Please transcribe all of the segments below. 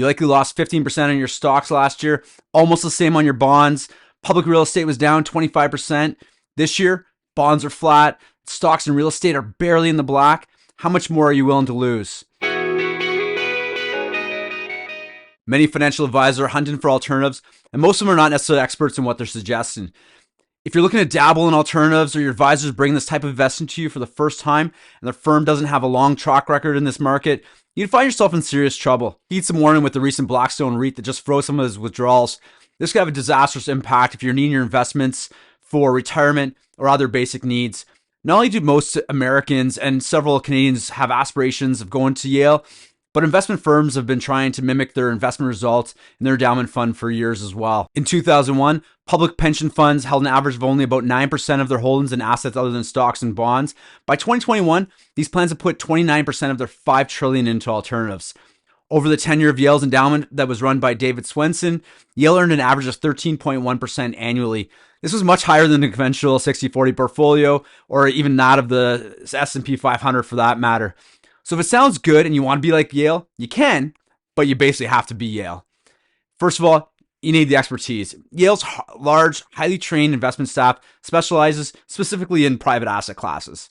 You likely lost 15% on your stocks last year, almost the same on your bonds. Public real estate was down 25%. This year, bonds are flat. Stocks and real estate are barely in the black. How much more are you willing to lose? Many financial advisors are hunting for alternatives, and most of them are not necessarily experts in what they're suggesting. If you're looking to dabble in alternatives, or your advisors bring this type of investment to you for the first time and their firm doesn't have a long track record in this market, you'd find yourself in serious trouble. Heed some warning with the recent Blackstone REIT that just froze some of his withdrawals. This could have a disastrous impact if you're needing your investments for retirement or other basic needs. Not only do most Americans and several Canadians have aspirations of going to Yale, but investment firms have been trying to mimic their investment results in their endowment fund for years as well. In 2001, public pension funds held an average of only about 9% of their holdings in assets other than stocks and bonds. By 2021, these plans have put 29% of their $5 trillion into alternatives. Over the tenure of Yale's endowment that was run by David Swenson, Yale earned an average of 13.1% annually. This was much higher than the conventional 60-40 portfolio, or even that of the S&P 500 for that matter. So if it sounds good and you want to be like Yale, you can, but you basically have to be Yale. First of all, you need the expertise. Yale's large, highly trained investment staff specializes specifically in private asset classes.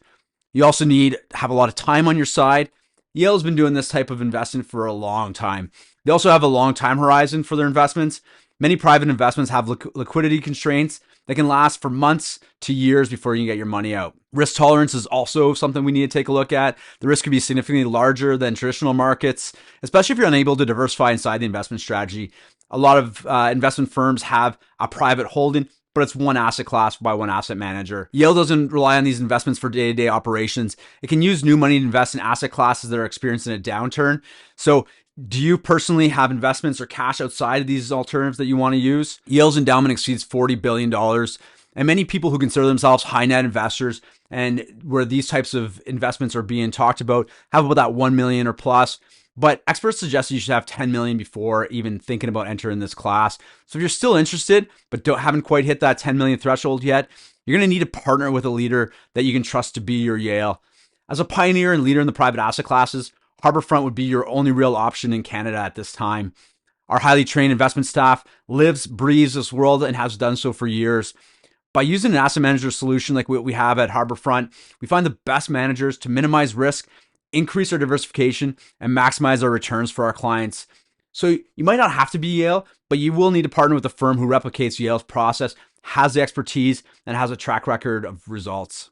You also need to have a lot of time on your side. Yale's been doing this type of investment for a long time. They also have a long time horizon for their investments. Many private investments have liquidity constraints that can last for months to years before you can get your money out. Risk tolerance is also something we need to take a look at. The risk could be significantly larger than traditional markets, especially if you're unable to diversify inside the investment strategy. A lot of investment firms have a private holding, but it's one asset class by one asset manager. Yale doesn't rely on these investments for day-to-day operations. It can use new money to invest in asset classes that are experiencing a downturn. So do you personally have investments or cash outside of these alternatives that you want to use? Yale's endowment exceeds $40 billion. And many people who consider themselves high net investors and where these types of investments are being talked about have about that 1 million or plus. But experts suggest you should have 10 million before even thinking about entering this class. So if you're still interested, but haven't quite hit that 10 million threshold yet, you're going to need to partner with a leader that you can trust to be your Yale. As a pioneer and leader in the private asset classes, Harbourfront would be your only real option in Canada at this time. Our highly trained investment staff lives, breathes this world and has done so for years. By using an asset manager solution like what we have at Harbourfront, we find the best managers to minimize risk, increase our diversification, and maximize our returns for our clients. So you might not have to be Yale, but you will need to partner with a firm who replicates Yale's process, has the expertise, and has a track record of results.